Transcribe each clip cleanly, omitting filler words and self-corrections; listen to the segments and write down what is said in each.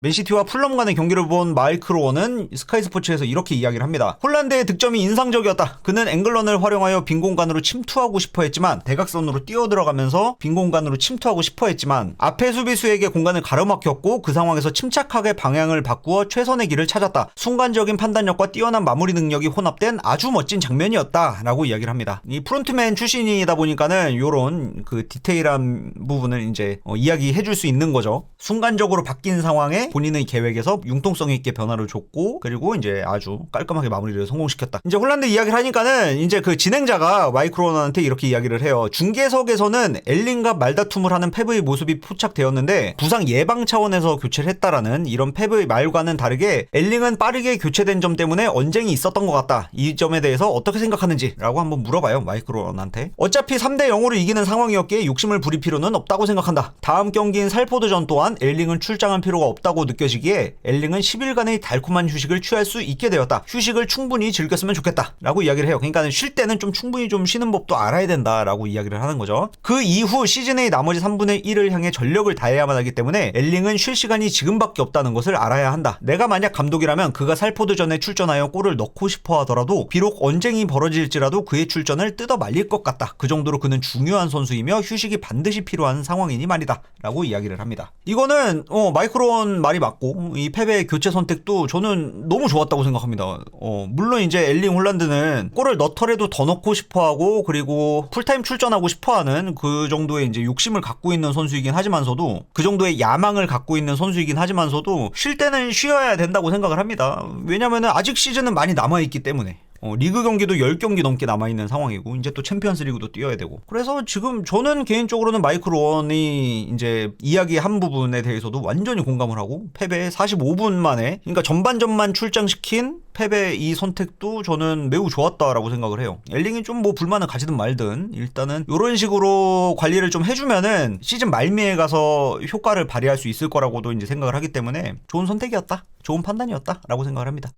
맨시티와 풀럼 간의 경기를 본 마이크 로원은 스카이 스포츠에서 이렇게 이야기를 합니다. 홀란드의 득점이 인상적이었다. 그는 앵글런을 활용하여 빈 공간으로 침투하고 싶어 했지만 대각선으로 뛰어들어가면서 빈 공간으로 침투하고 싶어 했지만 앞에 수비수에게 공간을 가로막혔고 그 상황에서 침착하게 방향을 바꾸어 최선의 길을 찾았다. 순간적인 판단력과 뛰어난 마무리 능력이 혼합된 아주 멋진 장면이었다 라고 이야기를 합니다. 이 프론트맨 출신이다 보니까는 요런 그 디테일한 부분을 이제 이야기해 줄 수 있는 거죠. 순간적으로 바뀐 상황에 본인의 계획에서 융통성 있게 변화를 줬고 그리고 이제 아주 깔끔하게 마무리를 성공시켰다. 이제 홀란드 이야기를 하니까는 이제 그 진행자가 마이크로원한테 이렇게 이야기를 해요. 중계석에서는 엘링과 말다툼을 하는 펩의 모습이 포착되었는데 부상 예방 차원에서 교체를 했다라는 이런 펩의 말과는 다르게 엘링은 빠르게 교체된 점 때문에 언쟁이 있었던 것 같다. 이 점에 대해서 어떻게 생각하는지 라고 한번 물어봐요. 마이크로원한테. 어차피 3대 0으로 이기는 상황이었기에 욕심을 부릴 필요는 없다고 생각한다. 다음 경기인 살포드전 또한 엘링은 출장할 필요가 없다고 느껴지기에 엘링은 10일간의 달콤한 휴식을 취할 수 있게 되었다. 휴식을 충분히 즐겼으면 좋겠다 라고 이야기를 해요. 그러니까 쉴 때는 좀 충분히 좀 쉬는 법도 알아야 된다 라고 이야기를 하는 거죠. 그 이후 시즌의 나머지 3분의 1을 향해 전력을 다해야만 하기 때문에 엘링은 쉴 시간이 지금밖에 없다는 것을 알아야 한다. 내가 만약 감독이라면 그가 살포드전에 출전하여 골을 넣고 싶어 하더라도 비록 언쟁이 벌어질지라도 그의 출전을 뜯어 말릴 것 같다. 그 정도로 그는 중요한 선수이며 휴식이 반드시 필요한 상황이니 말이다 라고 이야기를 합니다. 이거는 마이크로원 말이 맞고 이 펩의 교체 선택도 저는 너무 좋았다고 생각합니다. 물론 이제 엘링 홀란드는 골을 넣더라도 더 넣고 싶어하고 그리고 풀타임 출전하고 싶어하는 그 정도의 이제 욕심을 갖고 있는 선수이긴 하지만서도 그 정도의 야망을 갖고 있는 선수이긴 하지만서도 쉴 때는 쉬어야 된다고 생각을 합니다. 왜냐면은 아직 시즌은 많이 남아있기 때문에 리그 경기도 10경기 넘게 남아있는 상황이고 이제 또 챔피언스 리그도 뛰어야 되고 그래서 지금 저는 개인적으로는 마이크 로원이 이제 이야기한 부분에 대해서도 완전히 공감을 하고 펩의 45분 만에 그러니까 전반전만 출장시킨 펩의 이 선택도 저는 매우 좋았다라고 생각을 해요. 엘링이 좀 뭐 불만을 가지든 말든 일단은 이런 식으로 관리를 좀 해주면은 시즌 말미에 가서 효과를 발휘할 수 있을 거라고도 이제 생각을 하기 때문에 좋은 선택이었다, 좋은 판단이었다라고 생각을 합니다.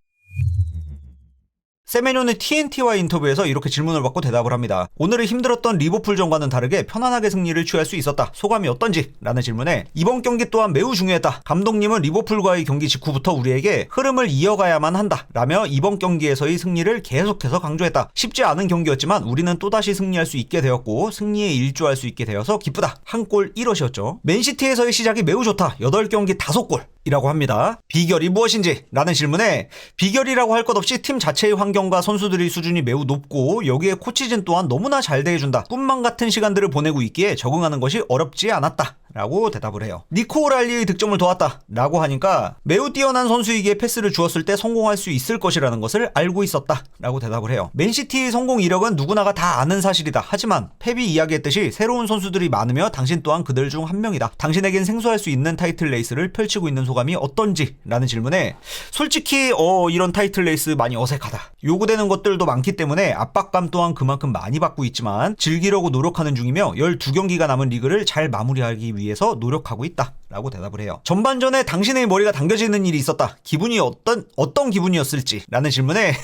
세메뇨는 TNT와의 인터뷰에서 이렇게 질문을 받고 대답을 합니다. 오늘은 힘들었던 리버풀전과는 다르게 편안하게 승리를 취할 수 있었다. 소감이 어떤지? 라는 질문에 이번 경기 또한 매우 중요했다. 감독님은 리버풀과의 경기 직후부터 우리에게 흐름을 이어가야만 한다. 라며 이번 경기에서의 승리를 계속해서 강조했다. 쉽지 않은 경기였지만 우리는 또다시 승리할 수 있게 되었고 승리에 일조할 수 있게 되어서 기쁘다. 한 골 1엇이었죠. 맨시티에서의 시작이 매우 좋다. 8경기 5골. 이라고 합니다. 비결이 무엇인지? 라는 질문에 비결이라고 할 것 없이 팀 자체의 환경과 선수들의 수준이 매우 높고 여기에 코치진 또한 너무나 잘 대해준다. 꿈만 같은 시간들을 보내고 있기에 적응하는 것이 어렵지 않았다. 라고 대답을 해요. 니코 오랄리의 득점을 도왔다 라고 하니까 매우 뛰어난 선수에게 패스를 주었을 때 성공할 수 있을 것이라는 것을 알고 있었다 라고 대답을 해요. 맨시티의 성공 이력은 누구나가 다 아는 사실이다. 하지만 펩이 이야기했듯이 새로운 선수들이 많으며 당신 또한 그들 중 한 명이다. 당신에겐 생소할 수 있는 타이틀 레이스를 펼치고 있는 소감이 어떤지? 라는 질문에 솔직히 이런 타이틀 레이스 많이 어색하다. 요구되는 것들도 많기 때문에 압박감 또한 그만큼 많이 받고 있지만 즐기려고 노력하는 중이며 12경기가 남은 리그를 잘 마무리하기 위해서 노력하고 있다 라고 대답을 해요. 전반전에 당신의 머리가 당겨지는 일이 있었다. 기분이 어떤 기분이었을지? 라는 질문에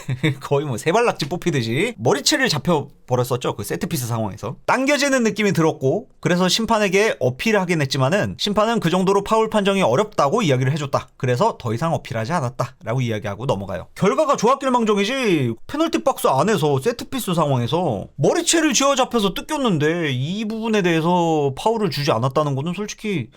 거의 뭐 세발낙지 뽑히듯이 머리채를 잡혀버렸었죠. 그 세트피스 상황에서. 당겨지는 느낌이 들었고 그래서 심판에게 어필하긴 했지만은 심판은 그 정도로 파울 판정이 어렵다고 이야기를 해줬다. 그래서 더 이상 어필하지 않았다 라고 이야기하고 넘어가요. 결과가 좋았길망정이지 페널티 박스 안에서 세트피스 상황에서 머리채를 쥐어잡혀서 뜯겼는데 이 부분에 대해서 파울을 주지 않았다는 거는 솔직히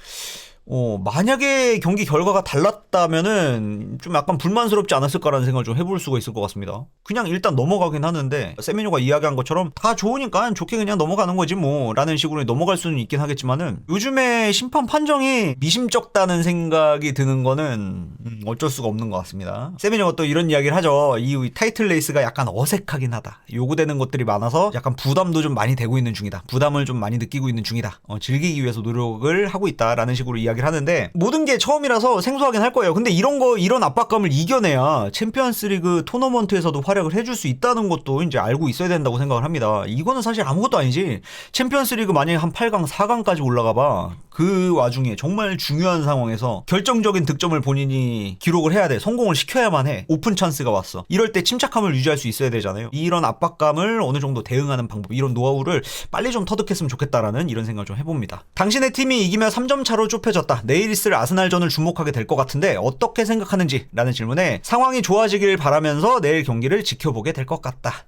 만약에 경기 결과가 달랐다면은 좀 약간 불만스럽지 않았을까라는 생각을 좀 해볼 수가 있을 것 같습니다. 그냥 일단 넘어가긴 하는데 세메뇨가 이야기한 것처럼 다 좋으니까 좋게 그냥 넘어가는 거지 뭐 라는 식으로 넘어갈 수는 있긴 하겠지만은 요즘에 심판 판정이 미심쩍다는 생각이 드는 거는 어쩔 수가 없는 것 같습니다. 세메뇨가 또 이런 이야기를 하죠. 이 타이틀 레이스가 약간 어색하긴 하다. 요구되는 것들이 많아서 약간 부담도 좀 많이 되고 있는 중이다. 부담을 좀 많이 느끼고 있는 중이다. 즐기기 위해서 노력을 하고 있다라는 식으로 이야기를 하는데 모든 게 처음이라서 생소하긴 할 거예요. 근데 이런 압박감을 이겨내야 챔피언스리그 토너먼트에서도 활약을 해줄 수 있다는 것도 이제 알고 있어야 된다고 생각을 합니다. 이거는 사실 아무것도 아니지. 챔피언스리그 만약에 한 8강, 4강까지 올라가봐. 그 와중에 정말 중요한 상황에서 결정적인 득점을 본인이 기록을 해야 돼. 성공을 시켜야만 해. 오픈 찬스가 왔어. 이럴 때 침착함을 유지할 수 있어야 되잖아요. 이런 압박감을 어느 정도 대응하는 방법, 이런 노하우를 빨리 좀 터득했으면 좋겠다라는 이런 생각을 좀 해봅니다. 당신의 팀이 이기며 3점 차로 좁혀졌다. 경기였다. 내일 있을 아스날전을 주목하게 될 것 같은데 어떻게 생각하는지? 라는 질문에 상황이 좋아지길 바라면서 내일 경기를 지켜보게 될 것 같다.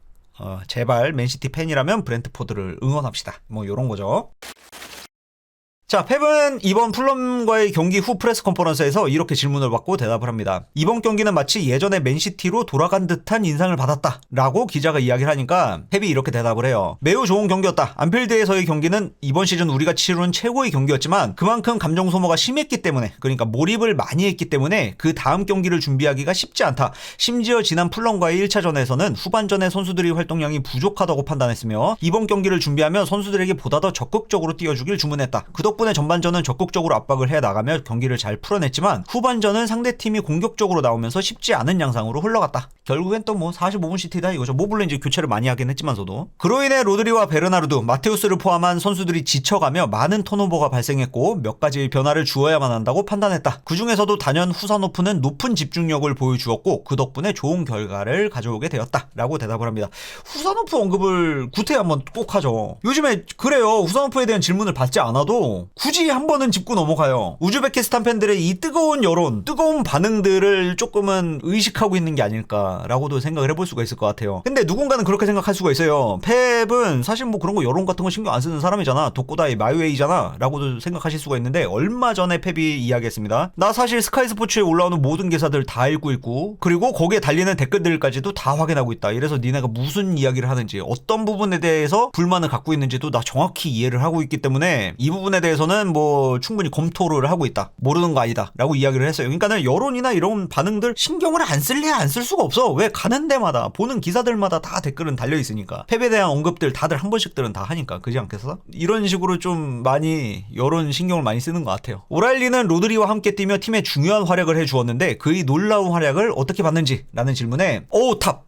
제발 맨시티 팬이라면 브렌트포드를 응원합시다. 뭐 요런 거죠. 자, 펩은 이번 풀럼과의 경기 후 프레스 컨퍼런스에서 이렇게 질문을 받고 대답을 합니다. 이번 경기는 마치 예전의 맨시티로 돌아간 듯한 인상을 받았다 라고 기자가 이야기를 하니까 펩이 이렇게 대답을 해요. 매우 좋은 경기였다. 안필드에서의 경기는 이번 시즌 우리가 치룬 최고의 경기였지만 그만큼 감정 소모가 심했기 때문에, 그러니까 몰입을 많이 했기 때문에 그 다음 경기를 준비하기가 쉽지 않다. 심지어 지난 풀럼과의 1차전에서는 후반전에 선수들의 활동량이 부족하다고 판단했으며 이번 경기를 준비하며 선수들에게 보다 더 적극적으로 뛰어주길 주문했다. 그 덕분에 전반전은 적극적으로 압박을 해나가며 경기를 잘 풀어냈지만 후반전은 상대팀이 공격적으로 나오면서 쉽지 않은 양상으로 흘러갔다. 결국엔 또 뭐 45분 시티다 이거죠. 뭐 물론 이제 교체를 많이 하긴 했지만서도. 그로 인해 로드리와 베르나르드, 마테우스를 포함한 선수들이 지쳐가며 많은 턴오버가 발생했고 몇 가지 변화를 주어야만 한다고 판단했다. 그 중에서도 단연 후사노프는 높은 집중력을 보여주었고 그 덕분에 좋은 결과를 가져오게 되었다 라고 대답을 합니다. 후사노프 언급을 구태에 한번 꼭 하죠. 요즘에 그래요. 후사노프에 대한 질문을 받지 않아도 굳이 한 번은 짚고 넘어가요. 우즈베키스탄 팬들의 이 뜨거운 여론, 뜨거운 반응들을 조금은 의식하고 있는 게 아닐까라고도 생각을 해볼 수가 있을 것 같아요. 근데 누군가는 그렇게 생각할 수가 있어요. 펩은 사실 뭐 그런 거 여론 같은 거 신경 안 쓰는 사람이잖아. 독고다이 마이웨이잖아 라고도 생각하실 수가 있는데 얼마 전에 펩이 이야기했습니다. 나 사실 스카이 스포츠에 올라오는 모든 기사들 다 읽고 있고 그리고 거기에 달리는 댓글들까지도 다 확인하고 있다. 이래서 니네가 무슨 이야기를 하는지 어떤 부분에 대해서 불만을 갖고 있는지도 나 정확히 이해를 하고 있기 때문에 이 부분에 대해서는 뭐 충분히 검토를 하고 있다. 모르는 거 아니다 라고 이야기를 했어요. 그러니까는 여론이나 이런 반응들 신경을 안 쓸래 안 쓸 수가 없어. 왜 가는 데마다 보는 기사들마다 다 댓글은 달려있으니까. 펩에 대한 언급들 다들 한 번씩들은 다 하니까. 그지 않겠어? 이런 식으로 좀 많이 여론 신경을 많이 쓰는 것 같아요. 오라일리는 로드리와 함께 뛰며 팀에 중요한 활약을 해주었는데 그의 놀라운 활약을 어떻게 봤는지? 라는 질문에 탑.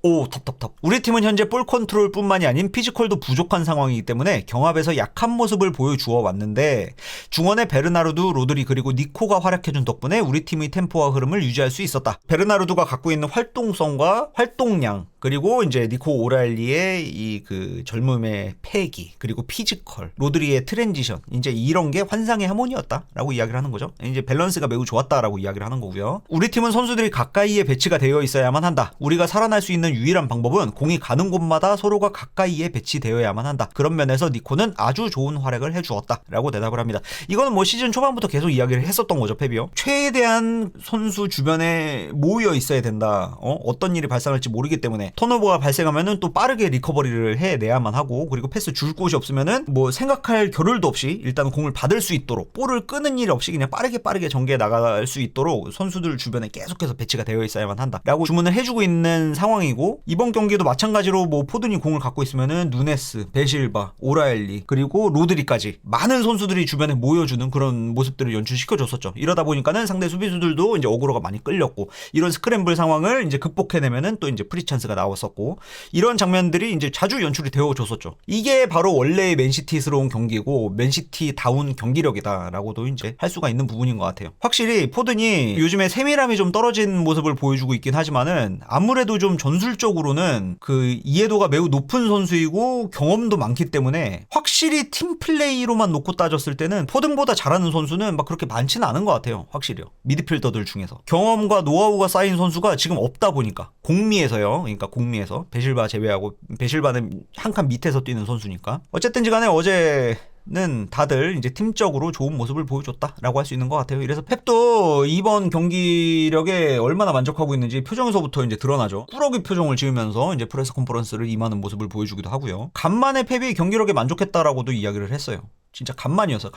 우리 팀은 현재 볼 컨트롤 뿐만이 아닌 피지컬도 부족한 상황이기 때문에 경합에서 약한 모습을 보여주어 왔는데 중원의 베르나르드, 로드리 그리고 니코가 활약해준 덕분에 우리 팀의 템포와 흐름을 유지할 수 있었다. 베르나르드가 갖고 있는 활동성과 활동량 그리고 이제 니코 오라일리의 이 그 젊음의 패기 그리고 피지컬, 로드리의 트랜지션 이제 이런 게 환상의 하모니였다라고 이야기를 하는 거죠. 이제 밸런스가 매우 좋았다라고 이야기를 하는 거고요. 우리 팀은 선수들이 가까이에 배치가 되어 있어야만 한다. 우리가 살아날 수 있는 유일한 방법은 공이 가는 곳마다 서로가 가까이에 배치되어야만 한다. 그런 면에서 니코는 아주 좋은 활약을 해주었다라고 대답을 합니다. 이거는 뭐 시즌 초반부터 계속 이야기를 했었던 거죠. 펩이요. 최대한 선수 주변에 모여 있어야 된다. 어떤 일이 발생할지 모르기 때문에 턴오버가 발생하면은 또 빠르게 리커버리를 해내야만 하고 그리고 패스 줄 곳이 없으면은 뭐 생각할 겨를도 없이 일단 공을 받을 수 있도록 볼을 끄는 일 없이 그냥 빠르게 전개해 나갈 수 있도록 선수들 주변에 계속해서 배치가 되어 있어야만 한다 라고 주문을 해주고 있는 상황이고 이번 경기도 마찬가지로 뭐 포든이 공을 갖고 있으면은 누네스, 베실바, 오라일리 그리고 로드리까지 많은 선수들이 주변에 모여주는 그런 모습들을 연출시켜줬었죠. 이러다 보니까는 상대 수비수들도 이제 어그로가 많이 끌렸고 이런 스크램블 상황을 이제 극복해내면은 또 이제 프리 찬스가 나왔었고 이런 장면들이 이제 자주 연출이 되어줬었죠. 이게 바로 원래의 맨시티스러운 경기고 맨시티다운 경기력이다라고도 이제 할 수가 있는 부분인 것 같아요. 확실히 포든이 요즘에 세밀함이 좀 떨어진 모습을 보여주고 있긴 하지만은 아무래도 좀 전술적으로는 그 이해도가 매우 높은 선수이고 경험도 많기 때문에 확실히 팀 플레이로만 놓고 따졌을 때는 포든보다 잘하는 선수는 막 그렇게 많지는 않은 것 같아요. 확실히요. 미드필더들 중에서 경험과 노하우가 쌓인 선수가 지금 없다 보니까 공미에서요. 그러니까 공미에서 베실바 제외하고 베실바는 한 칸 밑에서 뛰는 선수니까 어쨌든지 간에 어제는 다들 이제 팀적으로 좋은 모습을 보여줬다라고 할 수 있는 것 같아요. 그래서 펩도 이번 경기력에 얼마나 만족하고 있는지 표정에서부터 이제 드러나죠. 꾸러기 표정을 지으면서 이제 프레스 컨퍼런스를 임하는 모습을 보여주기도 하고요. 간만에 펩이 경기력에 만족했다라고도 이야기를 했어요. 진짜 간만이어서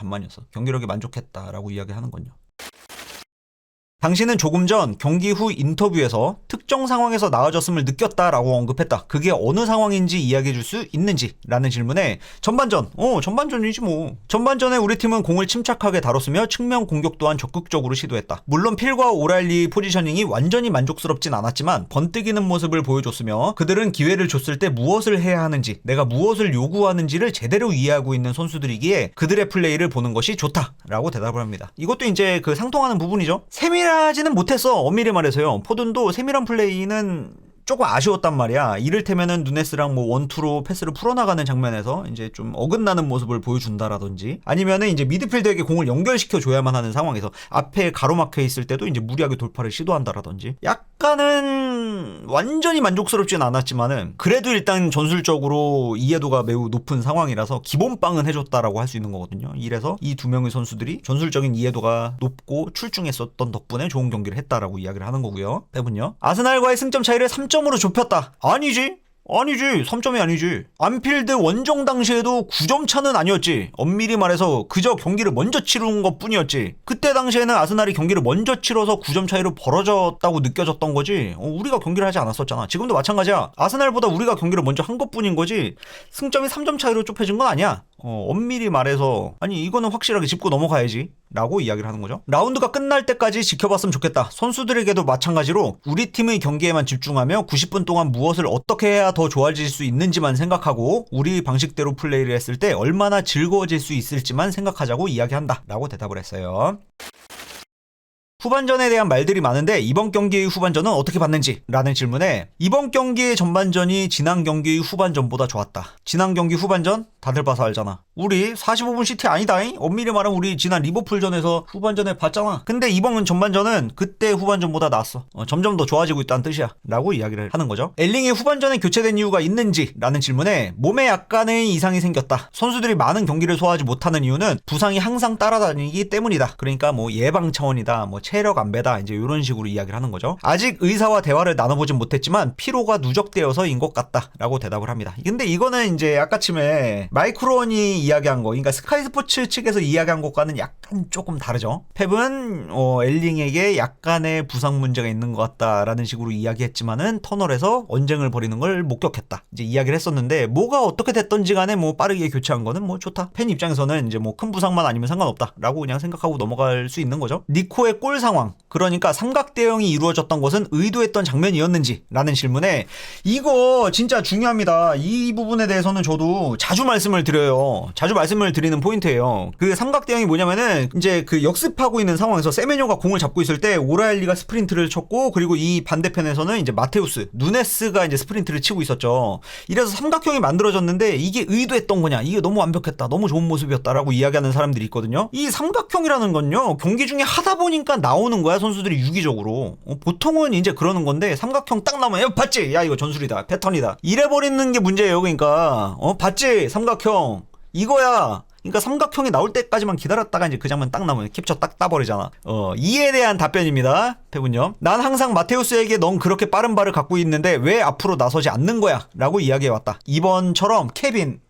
경기력에 만족했다라고 이야기하는 건요. 당신은 조금 전 경기 후 인터뷰에서 특정 상황에서 나아졌음을 느꼈다라고 언급했다. 그게 어느 상황인지 이야기해 줄 수 있는지? 라는 질문에 전반전이지 뭐. 전반전에 우리 팀은 공을 침착하게 다뤘으며 측면 공격 또한 적극적으로 시도했다. 물론 필과 오라일리 포지셔닝이 완전히 만족스럽진 않았지만 번뜩이는 모습을 보여줬으며 그들은 기회를 줬을 때 무엇을 해야 하는지, 내가 무엇을 요구하는지를 제대로 이해하고 있는 선수들이기에 그들의 플레이를 보는 것이 좋다라고 대답을 합니다. 이것도 이제 그 상통하는 부분이죠. 세밀하지는 못했어. 엄밀히 말해서요. 포든도 세밀한 플레이는 조금 아쉬웠단 말이야. 이를테면은 누네스랑 뭐 원투로 패스를 풀어나가는 장면에서 이제 좀 어긋나는 모습을 보여준다라든지, 아니면은 이제 미드필더에게 공을 연결시켜 줘야만 하는 상황에서 앞에 가로막혀 있을 때도 이제 무리하게 돌파를 시도한다라든지, 약간은 완전히 만족스럽진 않았지만은 그래도 일단 전술적으로 이해도가 매우 높은 상황이라서 기본빵은 해줬다라고 할 수 있는 거거든요. 이래서 이 두 명의 선수들이 전술적인 이해도가 높고 출중했었던 덕분에 좋은 경기를 했다라고 이야기를 하는 거고요. 펩은요, 아스날과의 승점 차이를 3점으로 좁혔다. 아니지, 3점이 아니지. 안필드 원정 당시에도 9점 차는 아니었지. 엄밀히 말해서 그저 경기를 먼저 치른 것 뿐이었지. 그때 당시에는 아스날이 경기를 먼저 치러서 9점 차이로 벌어졌다고 느껴졌던 거지. 우리가 경기를 하지 않았었잖아. 지금도 마찬가지야. 아스날보다 우리가 경기를 먼저 한 것 뿐인 거지 승점이 3점 차이로 좁혀진 건 아니야. 엄밀히 말해서 아니 이거는 확실하게 짚고 넘어가야지 라고 이야기를 하는 거죠. 라운드가 끝날 때까지 지켜봤으면 좋겠다. 선수들에게도 마찬가지로 우리 팀의 경기에만 집중하며 90분 동안 무엇을 어떻게 해야 더 좋아질 수 있는지만 생각하고 우리 방식대로 플레이를 했을 때 얼마나 즐거워질 수 있을지만 생각하자고 이야기한다 라고 대답을 했어요. 후반전에 대한 말들이 많은데 이번 경기의 후반전은 어떻게 봤는지 라는 질문에, 이번 경기의 전반전이 지난 경기의 후반전보다 좋았다. 지난 경기 후반전 다들 봐서 알잖아. 우리 45분 시티 아니다잉? 엄밀히 말하면 우리 지난 리버풀전에서 후반전에 봤잖아. 근데 이번 전반전은 그때 후반전보다 나았어. 점점 더 좋아지고 있다는 뜻이야 라고 이야기를 하는 거죠. 엘링이 후반전에 교체된 이유가 있는지 라는 질문에, 몸에 약간의 이상이 생겼다. 선수들이 많은 경기를 소화하지 못하는 이유는 부상이 항상 따라다니기 때문이다. 그러니까 뭐 예방 차원이다, 뭐 체력 안배다, 이제 이런 식으로 이야기를 하는 거죠. 아직 의사와 대화를 나눠보진 못했지만 피로가 누적되어서인 것 같다 라고 대답을 합니다. 근데 이거는 이제 아까쯤에 마이크론이 이야기한 거, 그러니까 스카이 스포츠 측에서 이야기한 것과는 약간 조금 다르죠. 펩은 엘링에게 약간의 부상 문제가 있는 것 같다라는 식으로 이야기했지만은 터널에서 언쟁을 벌이는 걸 목격했다, 이제 이야기를 했었는데, 뭐가 어떻게 됐던지 간에 뭐 빠르게 교체한 거는 뭐 좋다. 팬 입장에서는 이제 뭐 큰 부상만 아니면 상관없다 라고 그냥 생각하고 넘어갈 수 있는 거죠. 니코의 골 상황, 그러니까 삼각 대응이 이루어졌던 것은 의도했던 장면이었는지 라는 질문에, 이거 진짜 중요합니다. 이 부분에 대해서는 저도 자주 말씀을 드려요. 자주 말씀을 드리는 포인트예요. 그 삼각 대응이 뭐냐면은 이제 그 역습하고 있는 상황에서 세메뇨가 공을 잡고 있을 때 오라일리가 스프린트를 쳤고, 그리고 이 반대편에서는 이제 마테우스, 누네스가 이제 스프린트를 치고 있었죠. 이래서 삼각형이 만들어졌는데 이게 의도했던 거냐, 이게 너무 완벽했다, 너무 좋은 모습이었다라고 이야기하는 사람들이 있거든요. 이 삼각형이라는 건요, 경기 중에 하다 보니까 나오는 거야, 선수들이 유기적으로. 보통은 이제 그러는 건데, 삼각형 딱 나오면 야 봤지? 야 이거 전술이다, 패턴이다, 이래버리는 게 문제예요. 그러니까 봤지? 삼각형 이거야. 그러니까 삼각형이 나올 때까지만 기다렸다가 이제 그 장면 딱 나오면 캡처 딱 따버리잖아. 이에 대한 답변입니다. 펩은요, 난 항상 마테우스에게 넌 그렇게 빠른 발을 갖고 있는데 왜 앞으로 나서지 않는 거야? 라고 이야기해왔다. 이번처럼 케빈,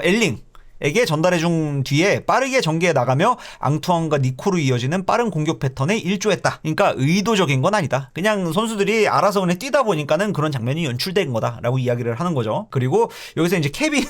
엘링 에게 전달해준 뒤에 빠르게 전개해 나가며 앙투안과 니코로 이어지는 빠른 공격 패턴에 일조했다. 그러니까 의도적인 건 아니다. 그냥 선수들이 알아서 그냥 뛰다 보니까는 그런 장면이 연출된 거다라고 이야기를 하는 거죠. 그리고 여기서 이제 케빈을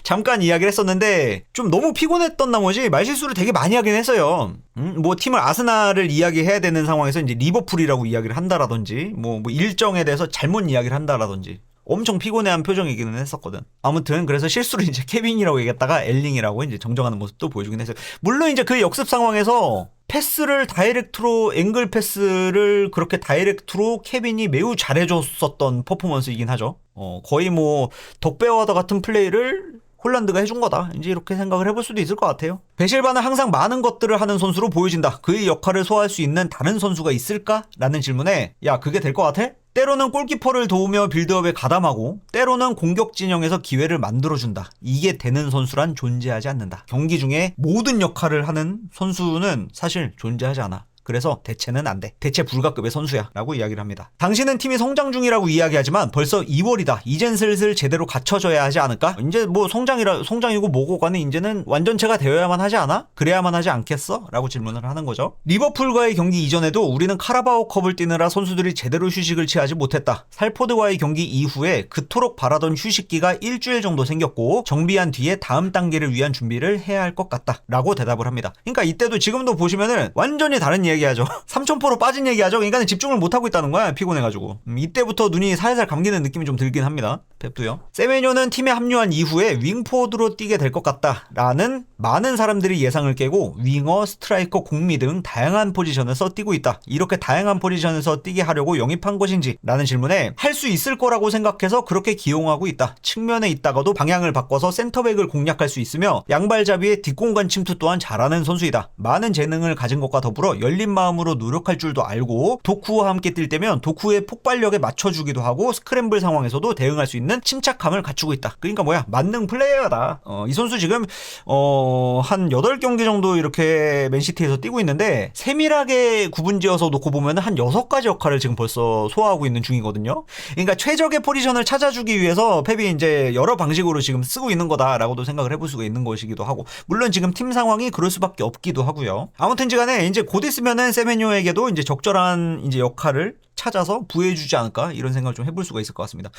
잠깐 이야기를 했었는데 좀 너무 피곤했던 나머지 말실수를 되게 많이 하긴 했어요. 뭐 팀을 아스날을 이야기해야 되는 상황에서 이제 리버풀이라고 이야기를 한다라든지, 뭐 일정에 대해서 잘못 이야기를 한다라든지 엄청 피곤해한 표정이기는 했었거든. 아무튼 그래서 실수를 이제 케빈이라고 얘기했다가 엘링이라고 이제 정정하는 모습도 보여주긴 했어요. 물론 이제 그 역습 상황에서 패스를 다이렉트로, 앵글 패스를 그렇게 다이렉트로 케빈이 매우 잘해줬었던 퍼포먼스이긴 하죠. 거의 뭐 덕배와더 같은 플레이를 홀란드가 해준 거다, 이제 이렇게 생각을 해볼 수도 있을 것 같아요. 베실바는 항상 많은 것들을 하는 선수로 보여진다. 그의 역할을 소화할 수 있는 다른 선수가 있을까? 라는 질문에, 야 그게 될 것 같아? 때로는 골키퍼를 도우며 빌드업에 가담하고 때로는 공격 진영에서 기회를 만들어준다. 이게 되는 선수란 존재하지 않는다. 경기 중에 모든 역할을 하는 선수는 사실 존재하지 않아. 그래서 대체는 안 돼. 대체 불가급의 선수야 라고 이야기를 합니다. 당신은 팀이 성장 중이라고 이야기하지만 벌써 2월이다. 이젠 슬슬 제대로 갖춰져야 하지 않을까? 이제 뭐 성장이고 뭐고 간에 이제는 완전체가 되어야만 하지 않아? 그래야만 하지 않겠어? 라고 질문을 하는 거죠. 리버풀과의 경기 이전에도 우리는 카라바오컵을 뛰느라 선수들이 제대로 휴식을 취하지 못했다. 살포드와의 경기 이후에 그토록 바라던 휴식기가 일주일 정도 생겼고 정비한 뒤에 다음 단계를 위한 준비를 해야 할 것 같다 라고 대답을 합니다. 그러니까 이때도 지금도 보시면은 완전히 다른 얘기하죠. 3000% 빠진 얘기하죠. 그러니까 집중을 못하고 있다는 거야, 피곤해가지고. 이때부터 눈이 살살 감기는 느낌이 좀 들긴 합니다. 펩도요. 세메뇨는 팀에 합류한 이후에 윙포워드로 뛰게 될 것 같다라는 많은 사람들이 예상을 깨고 윙어, 스트라이커, 공미 등 다양한 포지션에서 뛰고 있다. 이렇게 다양한 포지션에서 뛰게 하려고 영입한 것인지 라는 질문에 할 수 있을 거라고 생각해서 그렇게 기용하고 있다. 측면에 있다가도 방향을 바꿔서 센터백을 공략할 수 있으며 양발잡이의 뒷공간 침투 또한 잘하는 선수이다. 많은 재능을 가진 것과 더불어 열린 마음으로 노력할 줄도 알고 도쿠와 함께 뛸 때면 도쿠의 폭발력에 맞춰주기도 하고 스크램블 상황에서도 대응할 수 있는 침착함을 갖추고 있다. 그러니까 뭐야, 만능 플레이어다. 이 선수 지금 한 8경기 정도 이렇게 맨시티에서 뛰고 있는데 세밀하게 구분지어서 놓고 보면 한 6가지 역할을 지금 벌써 소화하고 있는 중이거든요. 그러니까 최적의 포지션을 찾아주기 위해서 펩이 이제 여러 방식으로 지금 쓰고 있는 거다라고도 생각을 해볼 수가 있는 것이기도 하고, 물론 지금 팀 상황이 그럴 수밖에 없기도 하고요. 아무튼지간에 이제 곧 있으면은 세메뇨에게도 이제 적절한 이제 역할을 찾아서 부여해주지 않을까, 이런 생각을 좀 해볼 수가 있을 것 같습니다.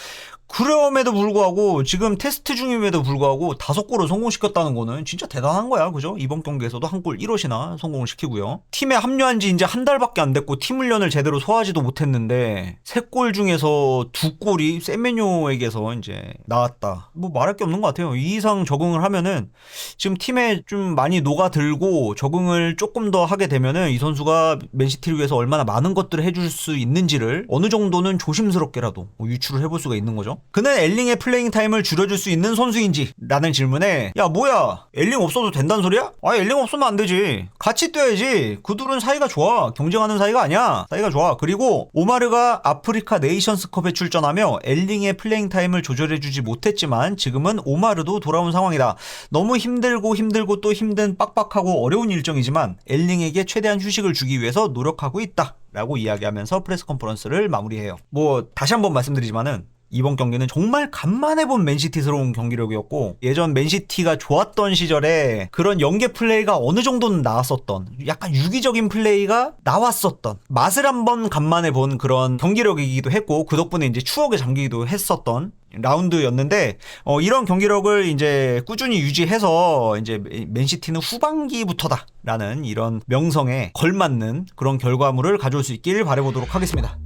그럼에도 불구하고 지금 테스트 중임에도 불구하고 5골을 성공시켰다는 거는 진짜 대단한 거야, 그죠? 이번 경기에서도 한 골 1엇이나 성공을 시키고요. 팀에 합류한 지 이제 한 달밖에 안 됐고 팀 훈련을 제대로 소화하지도 못했는데 3골 중에서 2골이 세메뇨에게서 이제 나왔다. 뭐 말할 게 없는 것 같아요. 이 이상 적응을 하면은 지금 팀에 좀 많이 녹아들고 적응을 조금 더 하게 되면은 이 선수가 맨시티를 위해서 얼마나 많은 것들을 해줄 수 있는지를 어느 정도는 조심스럽게라도 유추를 해볼 수가 있는 거죠. 그는 엘링의 플레잉 타임을 줄여줄 수 있는 선수인지 라는 질문에, 야 뭐야, 엘링 없어도 된다는 소리야? 아, 엘링 없으면 안 되지. 같이 뛰어야지. 그 둘은 사이가 좋아. 경쟁하는 사이가 아니야. 사이가 좋아. 그리고 오마르가 아프리카 네이션스컵에 출전하며 엘링의 플레잉 타임을 조절해주지 못했지만 지금은 오마르도 돌아온 상황이다. 너무 힘들고 또 힘든 빡빡하고 어려운 일정이지만 엘링에게 최대한 휴식을 주기 위해서 노력하고 있다 라고 이야기하면서 프레스 컨퍼런스를 마무리해요. 뭐 다시 한번 말씀드리지만은 이번 경기는 정말 간만에 본 맨시티스러운 경기력이었고, 예전 맨시티가 좋았던 시절에 그런 연계 플레이가 어느 정도는 나왔었던, 약간 유기적인 플레이가 나왔었던 맛을 한번 간만에 본 그런 경기력이기도 했고, 그 덕분에 이제 추억에 잠기기도 했었던 라운드였는데, 이런 경기력을 이제 꾸준히 유지해서 이제 맨시티는 후반기부터다라는 이런 명성에 걸맞는 그런 결과물을 가져올 수 있길 바라보도록 하겠습니다.